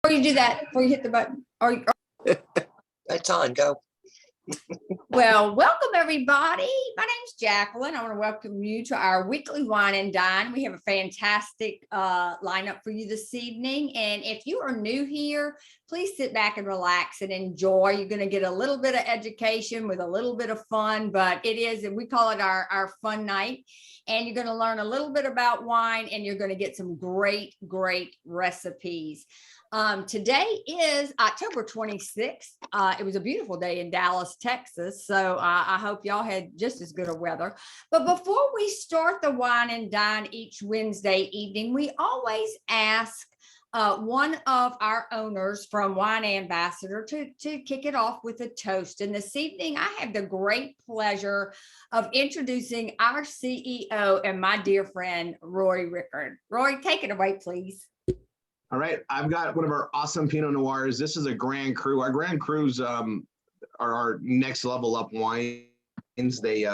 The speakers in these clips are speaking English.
Before you do that, before you hit the button, It's on, go. well, welcome everybody. My name's Jacqueline. I want to welcome you to our weekly Wine and Dine. We have a fantastic lineup for you this evening. And if you are new here, please sit back and relax and enjoy. You're going to get a little bit of education with a little bit of fun, but it is, and we call it our fun night. And you're going to learn a little bit about wine, and you're going to get some great recipes. Today is October 26th. It was a beautiful day in Dallas, Texas. So I hope y'all had just as good a weather. But before we start the Wine and Dine each Wednesday evening, we always ask one of our owners from Wine Ambassador to kick it off with a toast. And this evening, I have the great pleasure of introducing our CEO and my dear friend, Roy Rickard. Roy, take it away, please. All right, I've got one of our awesome Pinot Noirs. This is a Grand Cru. Our Grand Crus are our next level up wines. They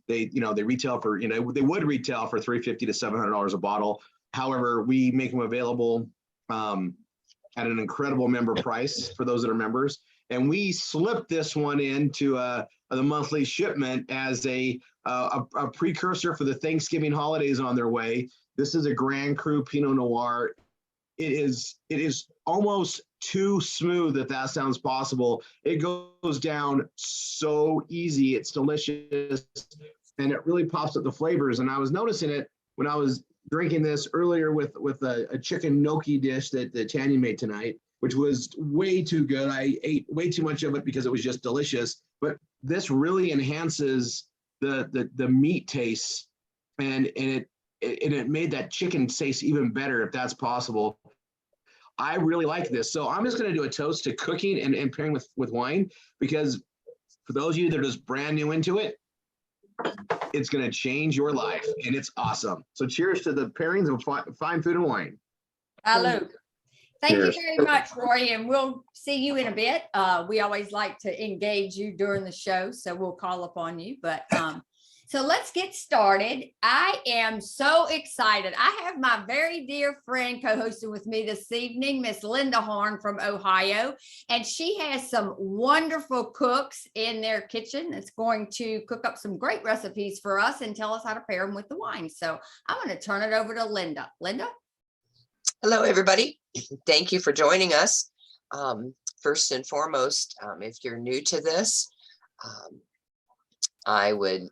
retail for, they would retail for $350 to $700 a bottle. However, we make them available at an incredible member price for those that are members. And we slipped this one into the monthly shipment as a precursor for the Thanksgiving holidays on their way. This is a Grand Cru Pinot Noir. It is almost too smooth, if that sounds possible. It goes down so easy. It's delicious, and it really pops up the flavors. And I was noticing it when I was drinking this earlier with a chicken gnocchi dish that Tanya made tonight, which was way too good. I ate way too much of it because it was just delicious. But this really enhances the meat taste, and it made that chicken taste even better, if that's possible. I really like this. So I'm just going to do a toast to cooking and pairing with wine, because for those of you that are just brand new into it, it's going to change your life, and it's awesome. So cheers to the pairings of fine food and wine. Hello. Thank Cheers. you very much, Roy, and we'll see you in a bit. We always like to engage you during the show, so we'll call upon you. But so let's get started. I am so excited. I have my very dear friend co-hosting with me this evening, Miss Linda Horn from Ohio, and she has some wonderful cooks in their kitchen that's going to cook up some great recipes for us and tell us how to pair them with the wine. So I'm going to turn it over to Linda. Linda? Hello, everybody. Thank you for joining us. First and foremost, if you're new to this, I would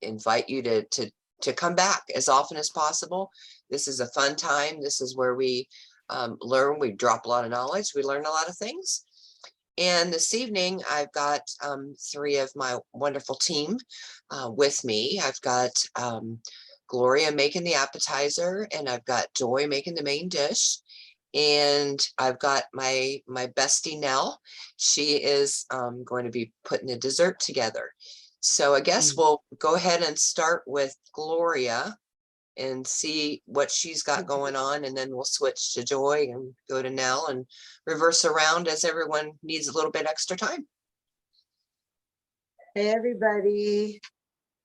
invite you to come back as often as possible. This is a fun time. This is where we learn. We drop a lot of knowledge. We learn a lot of things. And this evening, I've got three of my wonderful team with me. I've got Gloria making the appetizer, and I've got Joy making the main dish. And I've got my bestie Nell. She is going to be putting the dessert together. So I guess we'll go ahead and start with Gloria and see what she's got going on, and then we'll switch to Joy and go to Nell and reverse around as everyone needs a little bit extra time. Hey everybody,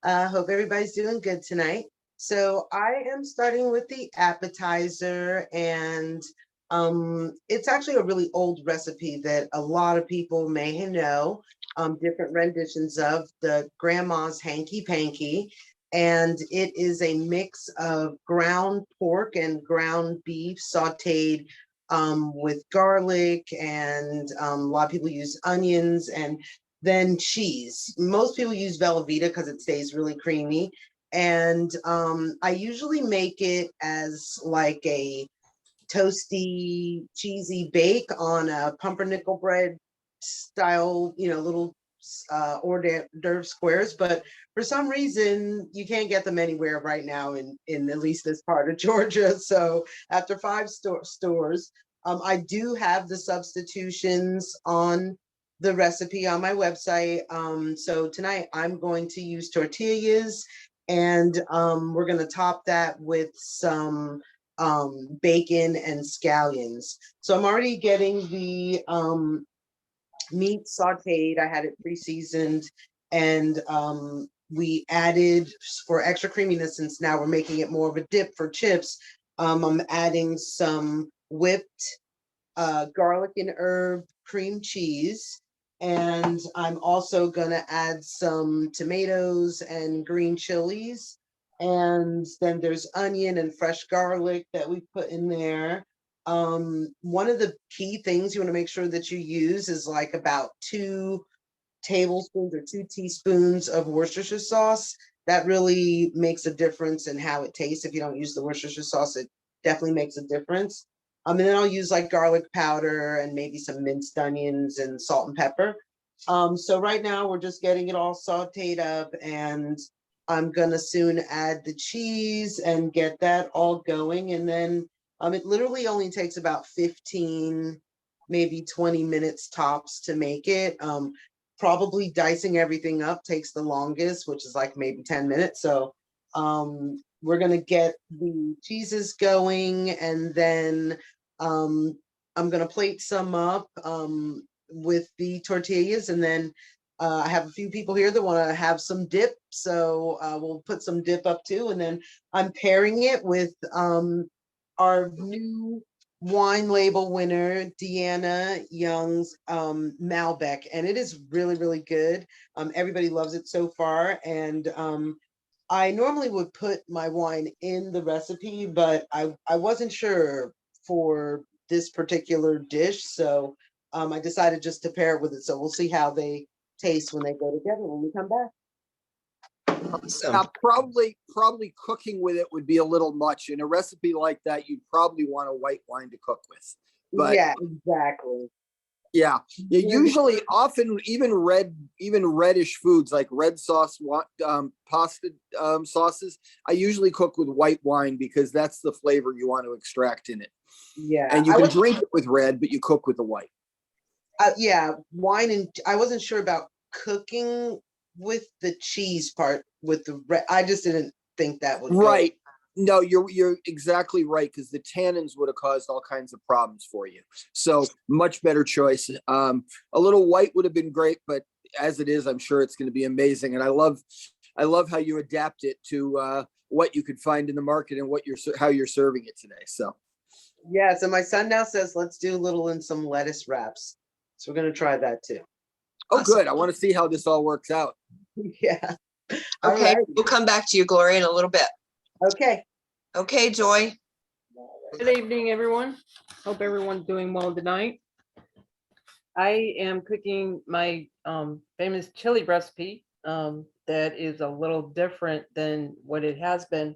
hope everybody's doing good tonight. So I am starting with the appetizer, and it's actually a really old recipe that a lot of people may know, different renditions of the grandma's hanky panky. And it is a mix of ground pork and ground beef sauteed with garlic, and a lot of people use onions and then cheese. Most people use Velveeta because it stays really creamy. And I usually make it as like a toasty, cheesy bake on a pumpernickel bread style, little hors d'oeuvre squares. But for some reason, you can't get them anywhere right now in at least this part of Georgia. So after 5 stores, I do have the substitutions on the recipe on my website. So tonight I'm going to use tortillas, and we're going to top that with some bacon and scallions. So I'm already getting the meat sauteed. I had it pre-seasoned, and we added, for extra creaminess, since now we're making it more of a dip for chips, I'm adding some whipped garlic and herb cream cheese. And I'm also gonna add some tomatoes and green chilies. And then there's onion and fresh garlic that we put in there. One of the key things you want to make sure that you use is like about 2 tablespoons or 2 teaspoons of Worcestershire sauce. That really makes a difference in how it tastes. If you don't use the Worcestershire sauce, it definitely makes a difference. And then I'll use like garlic powder and maybe some minced onions and salt and pepper. So right now we're just getting it all sauteed up, and I'm gonna soon add the cheese and get that all going. And then it literally only takes about 15, maybe 20 minutes tops to make it. Probably dicing everything up takes the longest, which is like maybe 10 minutes. So we're gonna get the cheeses going, and then I'm gonna plate some up with the tortillas, and then I have a few people here that want to have some dip, so we'll put some dip up too. And then I'm pairing it with our new wine label winner, Deanna Young's Malbec, and it is really, really good. Everybody loves it so far, and I normally would put my wine in the recipe, but I wasn't sure for this particular dish, so I decided just to pair it with it. So we'll see how they taste when they go together when we come back. Awesome. Now, probably cooking with it would be a little much. In a recipe like that, you'd probably want a white wine to cook with. But yeah, exactly. yeah, usually, often even reddish foods like red sauce, pasta sauces, I usually cook with white wine because that's the flavor you want to extract in it. Yeah, And you can drink it with red, but you cook with the white. Yeah, wine, and I wasn't sure about cooking with the cheese part with the red. I just didn't think that would Right. No, you're exactly right, because the tannins would have caused all kinds of problems for you. So much better choice. A little white would have been great, but as it is, I'm sure it's going to be amazing. And I love how you adapt it to what you could find in the market and how you're serving it today. So Yeah, so my son now says, let's do a little in some lettuce wraps. So we're gonna try that too. oh, Awesome. good. I want to see how this all works out. Yeah. All Okay, right. we'll come back to you, Gloria, in a little bit. Okay. Okay, Joy. Good evening, everyone. Hope everyone's doing well tonight. I am cooking my famous chili recipe that is a little different than what it has been.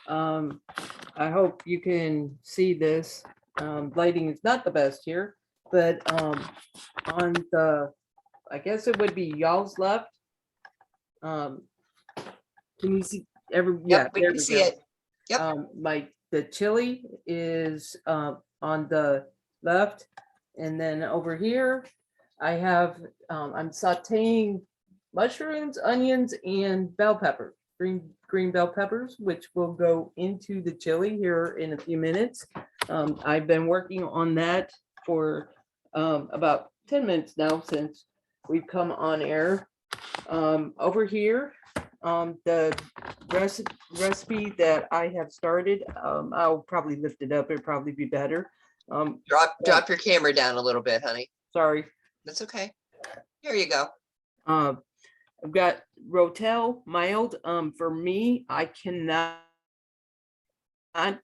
I hope you can see this. Lighting is not the best here, but on the, I guess it would be y'all's left. Can you see Yep, we there can see it. Yep. The chili is on the left, and then over here I have I'm sauteing mushrooms, onions, and bell pepper, green bell peppers, which will go into the chili here in a few minutes. I've been working on that for about 10 minutes now since we've come on air. Over here, the recipe that I have started, I'll probably lift it up. It'll probably be better. Drop your camera down a little bit, honey. Sorry. That's okay. Here you go. I've got Rotel mild. For me, I cannot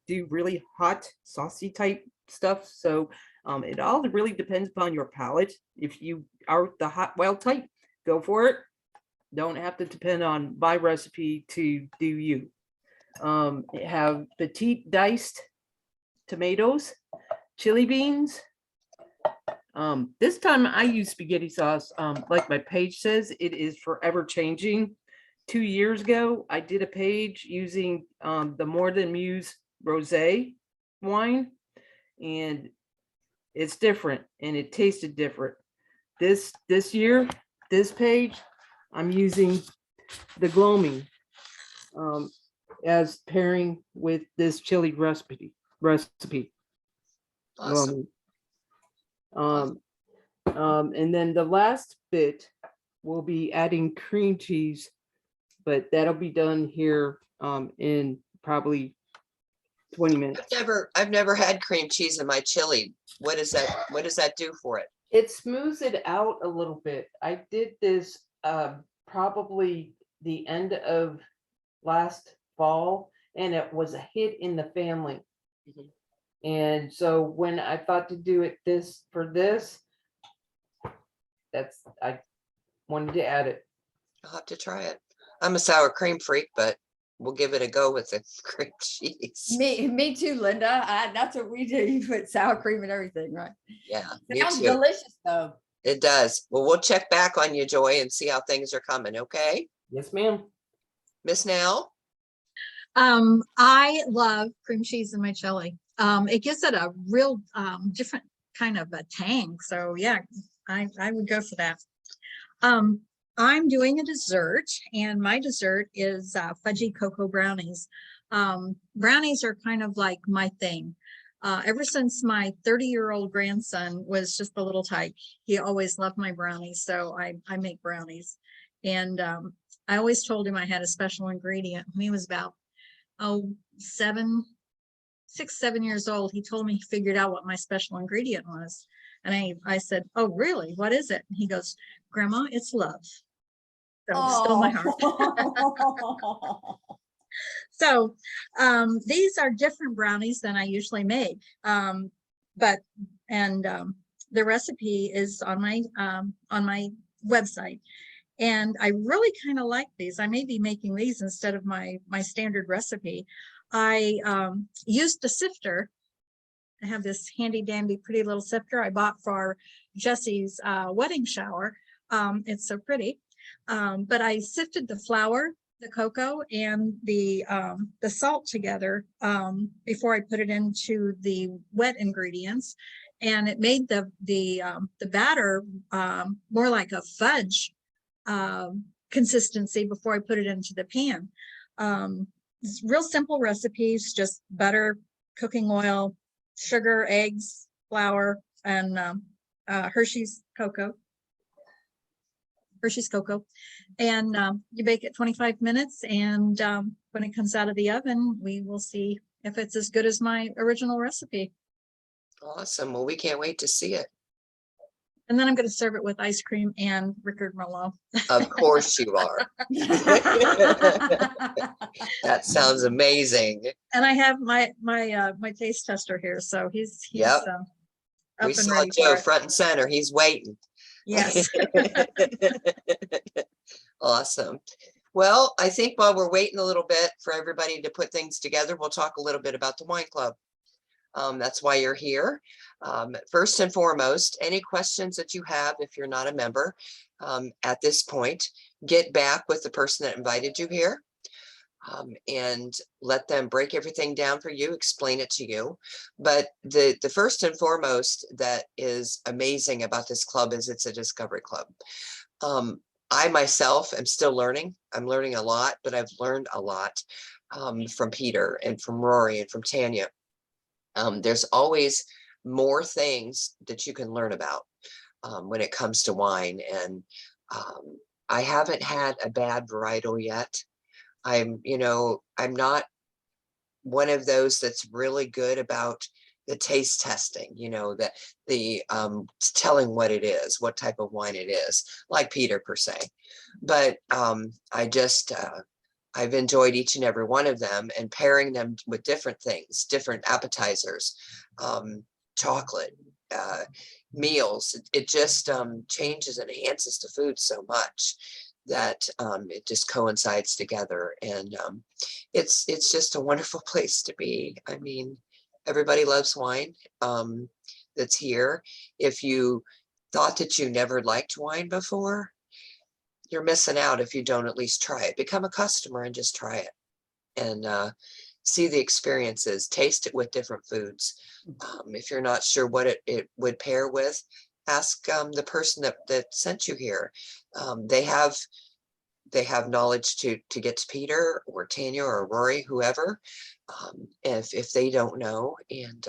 do really hot, saucy type stuff. So it all really depends upon your palate. If you are the hot wild type, go for it. Don't have to depend on my recipe to do you. Have petite diced tomatoes, chili beans. This time I use spaghetti sauce. Like my page says, it is forever changing. 2 years ago, I did a page using the More Than Muse Rosé wine, and it's different and it tasted different. This year, this page, I'm using the Gloaming as pairing with this chili recipe. Awesome. And then the last bit will be adding cream cheese, but that'll be done here in probably 20 minutes. I've never had cream cheese in my chili. What does that do for it? It smooths it out a little bit. I did this probably the end of last fall, and it was a hit in the family. Mhm. And so when I thought to do it I wanted to add it. I'll have to try it. I'm a sour cream freak, but we'll give it a go with the cream cheese. Me too, Linda. That's what we do. You put sour cream and everything, right? Yeah, me Sounds too. delicious though. It does. Well, we'll check back on you, Joy, and see how things are coming. Okay, Yes, ma'am. Miss Nell. I love cream cheese in my chili. It gives it a real different kind of a tang. So yeah, I would go for that. I'm doing a dessert, and my dessert is fudgy cocoa brownies. Brownies are kind of like my thing. Ever since my 30-year-old grandson was just a little tyke, he always loved my brownies. So I make brownies. And I always told him I had a special ingredient. When he was about, 6, 7 years old, he told me he figured out what my special ingredient was. And I said, "Oh, really? What is it?" And he goes, "Grandma, it's love." So stole my heart. So these are different brownies than I usually make. The recipe is on my website. And I really kind of like these. I may be making these instead of my standard recipe. I used a sifter. I have this handy dandy pretty little sifter I bought for Jesse's wedding shower. It's so pretty. But I sifted the flour, the cocoa, and the salt together before I put it into the wet ingredients, and it made the batter more like a fudge consistency before I put it into the pan. It's real simple recipes: just butter, cooking oil, sugar, eggs, flour, and Hershey's cocoa. And you bake it 25 minutes, and when it comes out of the oven, we will see if it's as good as my original recipe. Awesome. Well, we can't wait to see it. And then I'm going to serve it with ice cream and Rickard Merlot. Of course you are. That sounds amazing. And I have my taste tester here, so he's Yep. up We and saw ready Joe for it. front and center. He's waiting. Yes. Awesome. Well, I think while we're waiting a little bit for everybody to put things together, we'll talk a little bit about the wine club. That's why you're here. First and foremost, any questions that you have, if you're not a member at this point, get back with the person that invited you here and let them break everything down for you, explain it to you. But the first and foremost that is amazing about this club is it's a discovery club. I myself am still learning. I'm learning a lot, but I've learned a lot from Peter and from Rory and from Tanya. There's always more things that you can learn about when it comes to wine. And I haven't had a bad varietal yet. I'm not one of those that's really good about the taste testing, that the telling what it is, what type of wine it is, like Peter per se. But I've enjoyed each and every one of them, and pairing them with different things, different appetizers, chocolate, meals. It just changes and enhances the food so much that it just coincides together. And it's just a wonderful place to be. I mean, everybody loves wine that's here. If you thought that you never liked wine before, you're missing out if you don't at least try it. Become a customer and just try it and see the experiences, taste it with different foods. If you're not sure what it would pair with, ask the person that sent you here. They have knowledge to get to Peter or Tanya or Rory, whoever, if they don't know. And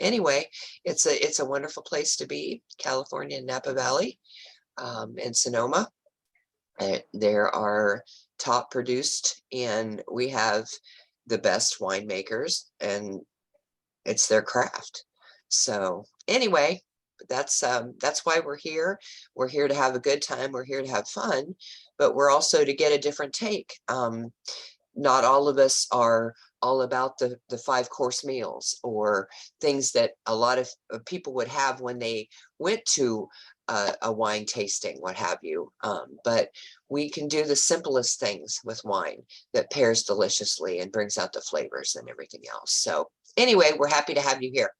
anyway, it's a wonderful place to be. California, Napa Valley, and Sonoma. There are top produced, and we have the best winemakers, and it's their craft. So anyway, that's why we're here. We're here to have a good time. We're here to have fun, but we're also to get a different take. Not all of us are all about the 5-course meals or things that a lot of people would have when they went to a wine tasting, what have you. But we can do the simplest things with wine that pairs deliciously and brings out the flavors and everything else. So anyway, we're happy to have you here.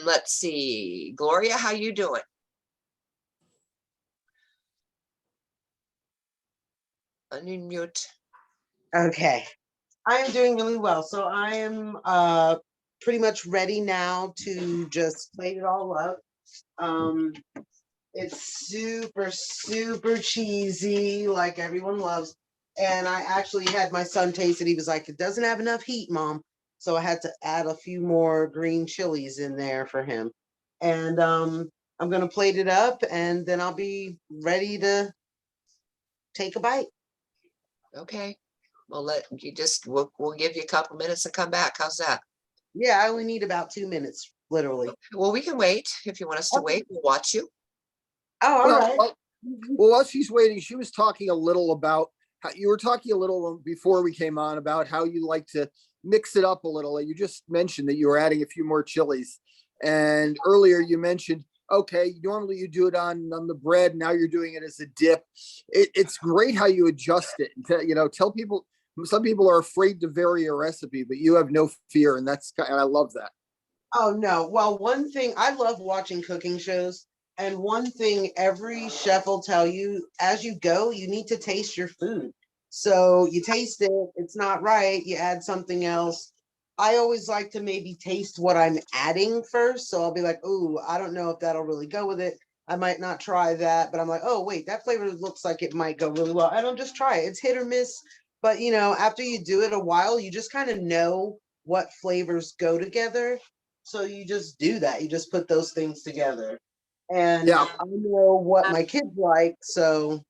Let's see, Gloria, how you doing? Unmute. Okay, I am doing really well. So I am pretty much ready now to just plate it all up. It's super, super cheesy, like everyone loves. And I actually had my son taste it. He was like, it doesn't have enough heat, Mom. So I had to add a few more green chilies in there for him. And I'm gonna plate it up and then I'll be ready to take a bite. Okay, we'll give you a couple minutes and come back. How's that? Yeah, I only need about 2 minutes, literally. Well, we can wait. If you want us to Okay. wait, we'll watch you. Oh, all Well, right. well, while she's waiting, she was talking a little about how you were talking a little before we came on about how you like to mix it up a little. You just mentioned that you were adding a few more chilies. And earlier you mentioned, okay, normally you do it on the bread. Now you're doing it as a dip. It's great how you adjust it. Tell people, some people are afraid to vary a recipe, but you have no fear. And I love that. Oh, no. Well, one thing, I love watching cooking shows. And one thing every chef will tell you as you go, you need to taste your food. So you taste it, it's not right, you add something else. I always like to maybe taste what I'm adding first. So I'll be like, oh, I don't know if that'll really go with it. I might not try that, but I'm like, oh, wait, that flavor looks like it might go really well. I don't just try it. It's hit or miss. But, after you do it a while, you just kind of know what flavors go together. So you just do that. You just put those things together. And Yeah. I know what my kids like. So,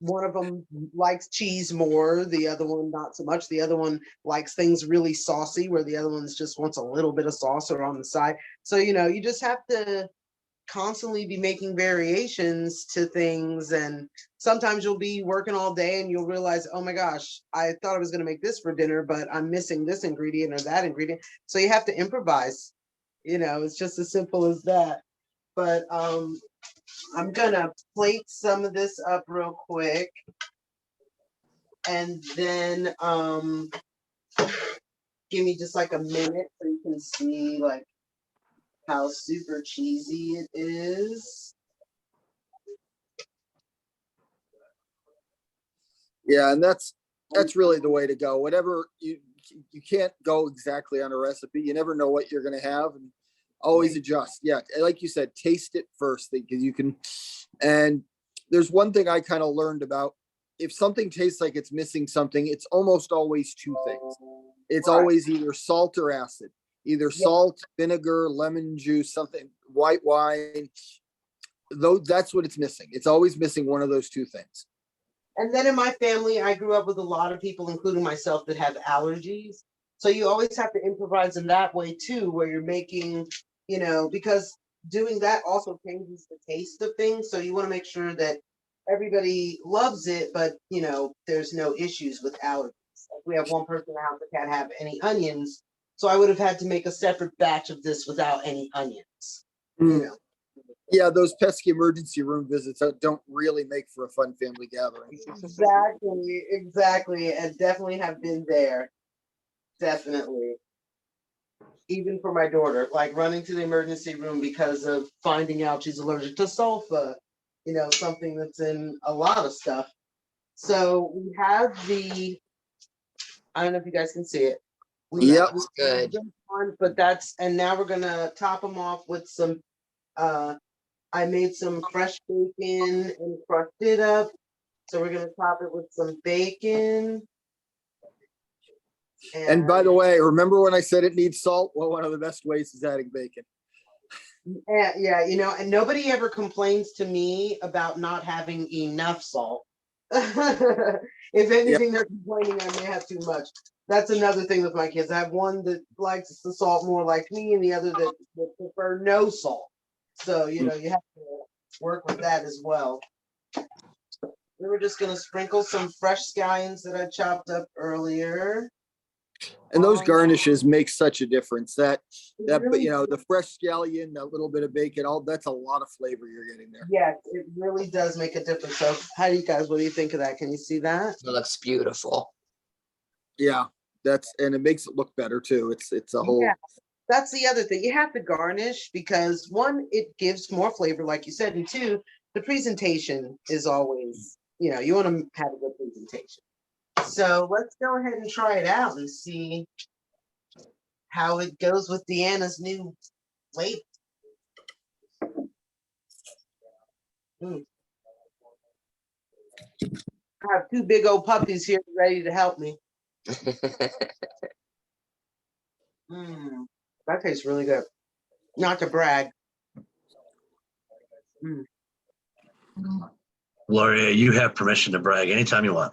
one of them likes cheese more, the other one not so much. The other one likes things really saucy, where the other one's just wants a little bit of sauce or on the side. So, you just have to constantly be making variations to things. And sometimes you'll be working all day and you'll realize, oh my gosh, I thought I was going to make this for dinner, but I'm missing this ingredient or that ingredient. So you have to improvise. It's just as simple as that. But I'm gonna plate some of this up real quick. And then give me just like a minute so you can see like how super cheesy it is. Yeah, and that's really the way to go. Whatever you can't go exactly on a recipe. You never know what you're going to have, and always adjust. Yeah, like you said, taste it first because you can. And there's one thing I kind of learned about: if something tastes like it's missing something, it's almost always two things. It's always either salt or acid, either salt, vinegar, lemon juice, something, white wine. Though that's what it's missing. It's always missing one of those two things. And then in my family, I grew up with a lot of people, including myself, that have allergies. So you always have to improvise in that way too, where you're making, because doing that also changes the taste of things. So you want to make sure that everybody loves it, but there's no issues with allergies. Like we have one person in the house that can't have any onions. So I would have had to make a separate batch of this without any onions. Yeah, those pesky emergency room visits don't really make for a fun family gathering. Exactly. And definitely have been there. Definitely. Even for my daughter, like running to the emergency room because of finding out she's allergic to sulfa, something that's in a lot of stuff. So we have I don't know if you guys can see it. Yep. Good. But and now we're gonna top them off with some, I made some fresh bacon and crushed it up. So we're going to top it with some bacon. And by the way, remember when I said it needs salt? Well, one of the best ways is adding bacon. Yeah, and nobody ever complains to me about not having enough salt. If anything, they're complaining I may have too much. That's another thing with my kids. I have one that likes the salt more like me, and the other that would prefer no salt. So, you have to work with that as well. We were just gonna sprinkle some fresh scallions that I chopped up earlier. And those garnishes make such a difference. But Really the fresh scallion, that little bit of bacon, that's a lot of flavor you're getting there. Yes, it really does make a difference. So what do you think of that? Can you see that? It looks beautiful. Yeah, and it makes it look better too. It's a whole. Yeah, that's the other thing. You have to garnish because one, it gives more flavor, like you said, and two, the presentation is always, you want to have a good presentation. So let's go ahead and try it out and see how it goes with Deanna's new plate. I have two big old puppies here ready to help me. That tastes really good. Not to brag. Gloria, you have permission to brag anytime you want.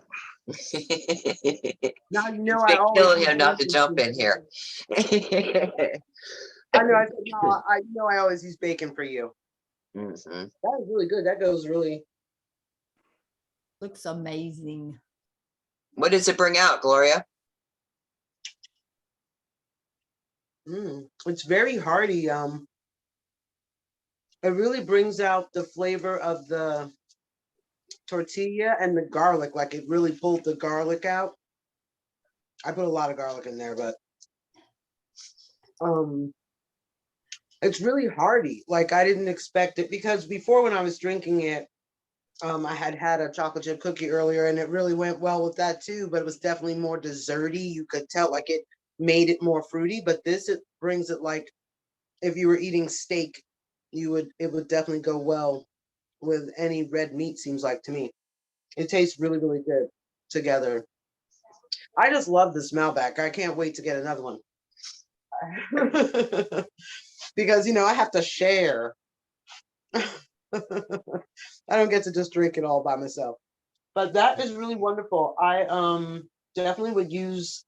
Now you know It's I been always killing him not to jump in here. I know. I said no. I know I always use bacon for you. Mhm. That is really good. That goes really. Looks amazing. What does it bring out, Gloria? It's very hearty. It really brings out the flavor of the tortilla and the garlic. Like it really pulled the garlic out. I put a lot of garlic in there, but it's really hearty. Like I didn't expect it because before when I was drinking it, I had a chocolate chip cookie earlier and it really went well with that too, but it was definitely more desserty. You could tell like it made it more fruity, but it brings it like if you were eating steak, it would definitely go well with any red meat, seems like to me. It tastes really, really good together. I just love the smell back. I can't wait to get another one. Because I have to share. I don't get to just drink it all by myself. But that is really wonderful. I definitely would use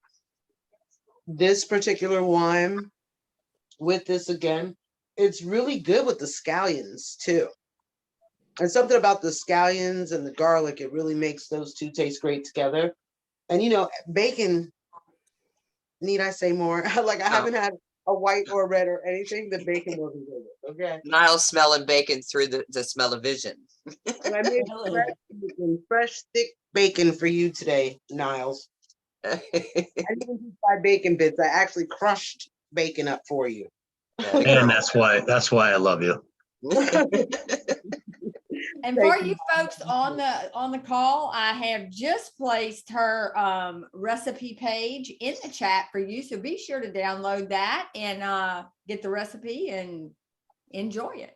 this particular wine with this again. It's really good with the scallions too. And something about the scallions and the garlic, it really makes those two taste great together. And bacon, need I say more? Like I haven't had a white or red or anything, the bacon will be good. Okay. Niall's smelling bacon through the smell of vision. And I made fresh, thick bacon for you today, Niles. I didn't just buy bacon bits. I actually crushed bacon up for you. And that's why I love you. And for you folks on the call, I have just placed her recipe page in the chat for you. So be sure to download that and get the recipe and enjoy it.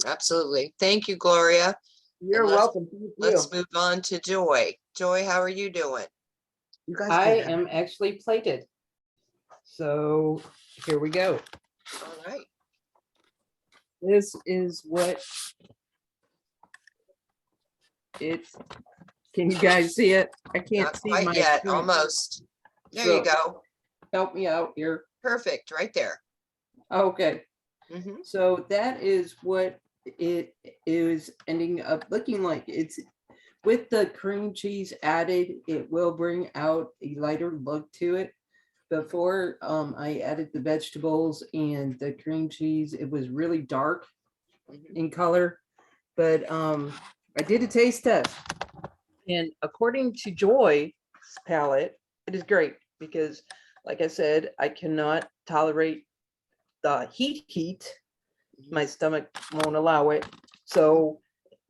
Absolutely. Thank you, Gloria. You're welcome. Thank you. Let's move on to Joy. Joy, how are you doing? You guys I can- am actually plated. So here we go. All right. This is what it's. Can you guys see it? I can't Not see quite my yet, screen. almost. There So- you go. Help me out here. Perfect, right there. Okay. Mhm. So that is what it is ending up looking like. It's with the cream cheese added, it will bring out a lighter look to it. Before I added the vegetables and the cream cheese, it was really dark in color. But I did a taste test. And according to Joy's palate, it is great because, like I said, I cannot tolerate the heat. My stomach won't allow it. So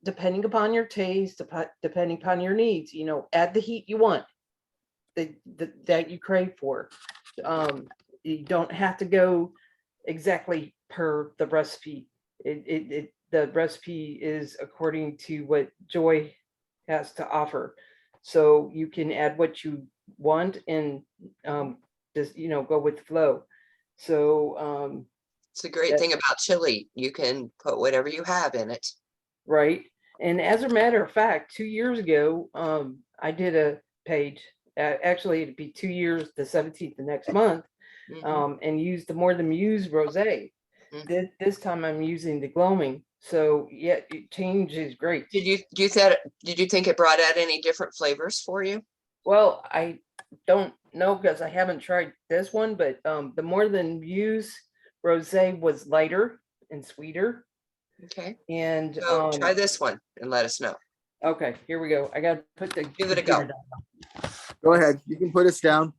depending upon your taste, depending upon your needs, add the heat you want, that you crave for. You don't have to go exactly per the recipe. The recipe is according to what Joy has to offer. So you can add what you want and just go with the flow. So It's a great thing about chili. You can put whatever you have in it. right. And as a matter of fact, 2 years ago, I did a page. Actually, it'd be 2 years, the 17th of next month, Mhm, and used the More Than Muse rosé. mhm. This time I'm using the gloaming. So yeah, change is great. Did you think it brought out any different flavors for you? Well, I don't know because I haven't tried this one, but the More Than Muse rosé was lighter and sweeter. Okay, And so try this one and let us know. okay, here we go. I gotta put the Give it a computer go. down. Go ahead. You can put us down.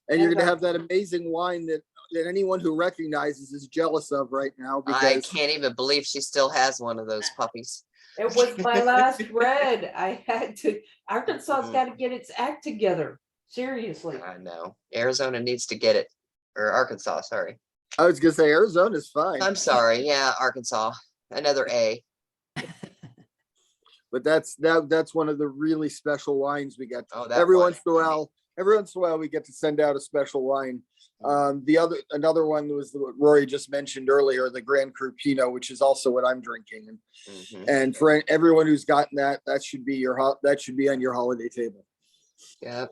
And you're And, going to have that amazing wine that anyone who recognizes is jealous of right now I because can't even believe she still has one of those puppies. It was my last red. I had to. Arkansas's Mhm. got to get its act together. Seriously. I know. Arizona needs to get it, or Arkansas, sorry. I was going to say Arizona's fine, I'm sorry. Yeah, Arkansas. Another A. but that's one of the really special wines we get. Oh, that Every one. once in a while we get to send out a special wine. Another one was what Rory just mentioned earlier, the Grand Cru Pinot, which is also what I'm drinking. Mhm. And for everyone who's gotten that should be on your holiday table. Yep.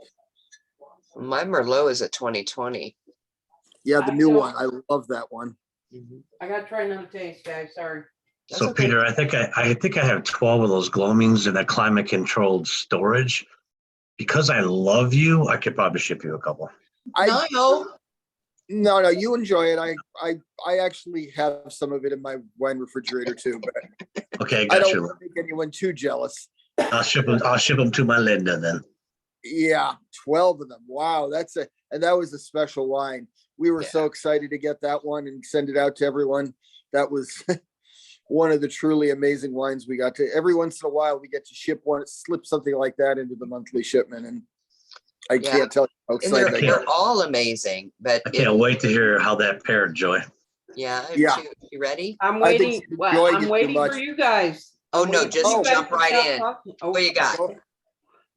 My Merlot is a 2020. Yeah, the I new don't- one. I love that one. Mhm. I gotta try another taste, guys. Sorry. That's So okay. Peter, I think I have 12 of those gloamings in a climate controlled storage. Because I love you, I could probably ship you a couple. No, you enjoy it. I actually have some of it in my wine refrigerator too, but Okay, I got don't you. want to make anyone too jealous. I'll ship them to my Linda then. Yeah, 12 of them. Wow, and that was a special wine. We were so excited to get that one and send it out to everyone. That was one of the truly amazing wines we got to. Every once in a while, we get to slip something like that into the monthly shipment, and I Yeah. can't tell you how And excited I get. they're all amazing, but I can't wait to hear how that paired, Joy. yeah. Yeah. You ready? I'm I think waiting. you're Well, enjoying it I'm too waiting for much. you guys. Oh, I'm no, waiting for just you guys jump to right stop in. talking. Oh, What you got?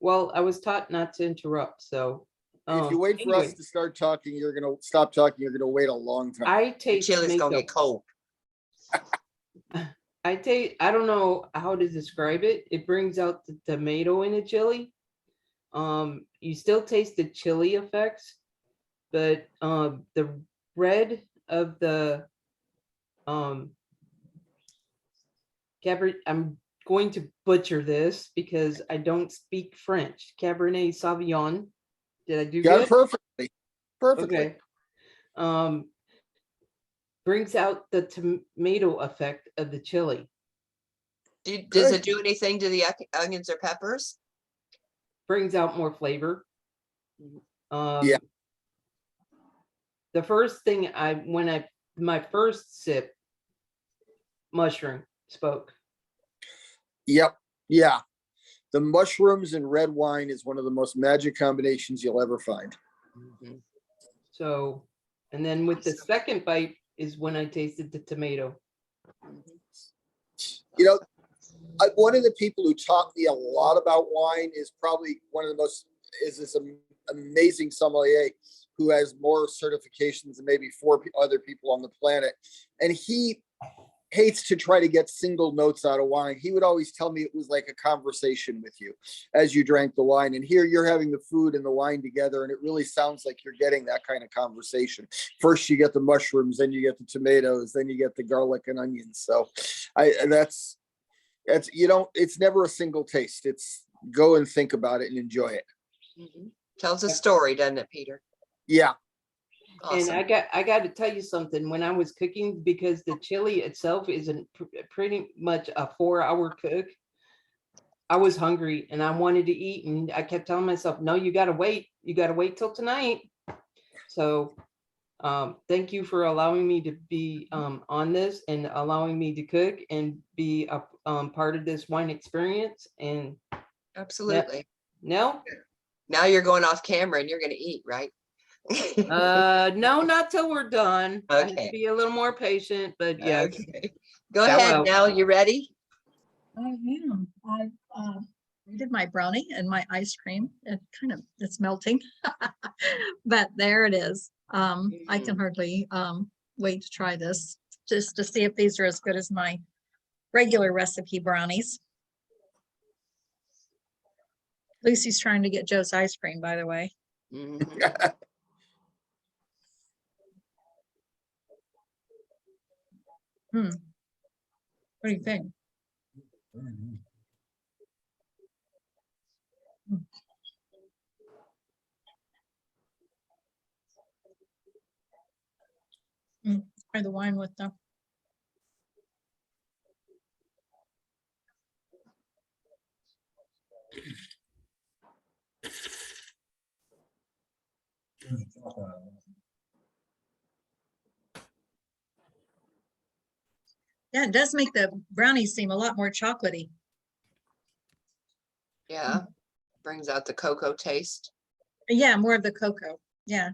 well, I was taught not to interrupt, so. If you wait for us to start talking, you're gonna stop talking. You're gonna wait a long time. I The taste chili's gonna tomato. get cold. I don't know how to describe it. It brings out the tomato in a chili. You still taste the chili effects, but the red of the Cabernet, I'm going to butcher this because I don't speak French. Cabernet Sauvignon. Did I do Got it good? perfectly. Okay. Brings out the tomato effect of the chili. Does it do anything to the onions or peppers? Brings out more flavor. Yeah. The first thing my first sip, mushroom spoke. Yep. Yeah. The mushrooms and red wine is one of the most magic combinations you'll ever find. Mhm. So, and then with the second bite is when I tasted the tomato. You know, one of the people who taught me a lot about wine is probably this amazing sommelier who has more certifications than maybe 4 other people on the planet. And he hates to try to get single notes out of wine. He would always tell me it was like a conversation with you as you drank the wine. And here you're having the food and the wine together, and it really sounds like you're getting that kind of conversation. First you get the mushrooms, then you get the tomatoes, then you get the garlic and onions. So it's never a single taste. It's go and think about it and enjoy it. Mhm. Tells a story, doesn't it, Peter? Yeah. Awesome. And I got to tell you something. When I was cooking, because the chili itself is pretty much a 4-hour cook, I was hungry and I wanted to eat, and I kept telling myself, "No, you got to wait. You got to wait till tonight." So, thank you for allowing me to be on this and allowing me to cook and be a part of this wine experience. And Absolutely. no, Now you're going off camera and you're going to eat, right? no, not till we're done. I have to Okay. be a little more patient, but yes. Okay. Go Bow ahead. out. Now you ready? I am. I did my brownie and my ice cream. It's melting, but there it is. I can hardly wait to try this just to see if these are as good as my regular recipe brownies. Lucy's trying to get Joe's ice cream, by the way. Mhm. What do you think? Try the wine with them. Yeah, it does make the brownies seem a lot more chocolatey. Yeah, brings out the cocoa taste. Yeah, more of the cocoa. Yeah.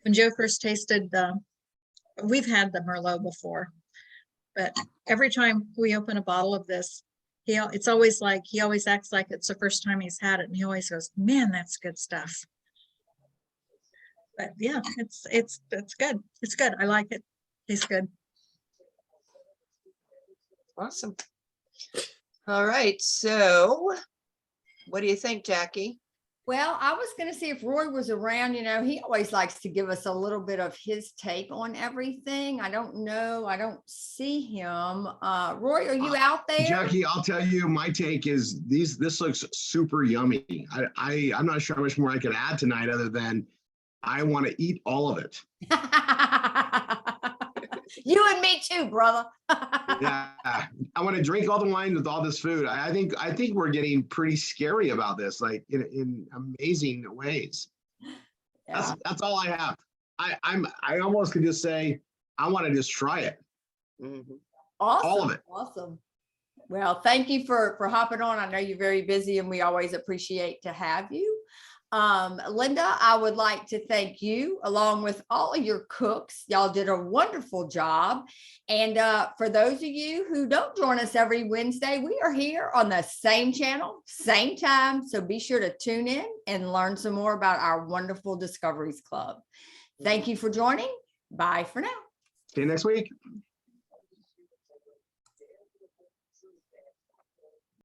When Joe first tasted we've had the Merlot before, but every time we open a bottle of this, it's always like, he always acts like it's the first time he's had it. And he always goes, man, that's good stuff. But yeah, it's good. It's good. I like it. Tastes good. Awesome. All right, so what do you think, Jackie? Well, I was going to see if Roy was around. You know, he always likes to give us a little bit of his take on everything. I don't know. I don't see him. Roy, are you out there? Jackie, I'll tell you, my take is this looks super yummy. I'm not sure how much more I could add tonight other than I want to eat all of it. You and me too, brother. Yeah, I want to drink all the wine with all this food. I think we're getting pretty scary about this, like in amazing ways. Yeah. That's all I have. I almost could just say I want to just try it. Mhm. Awesome. All of it. Awesome. Well, thank you for hopping on. I know you're very busy and we always appreciate to have you. Linda, I would like to thank you along with all of your cooks. Y'all did a wonderful job. And for those of you who don't join us every Wednesday, we are here on the same channel, same time. So be sure to tune in and learn some more about our wonderful Discoveries Club. Thank you for joining. Bye for now. See you next week.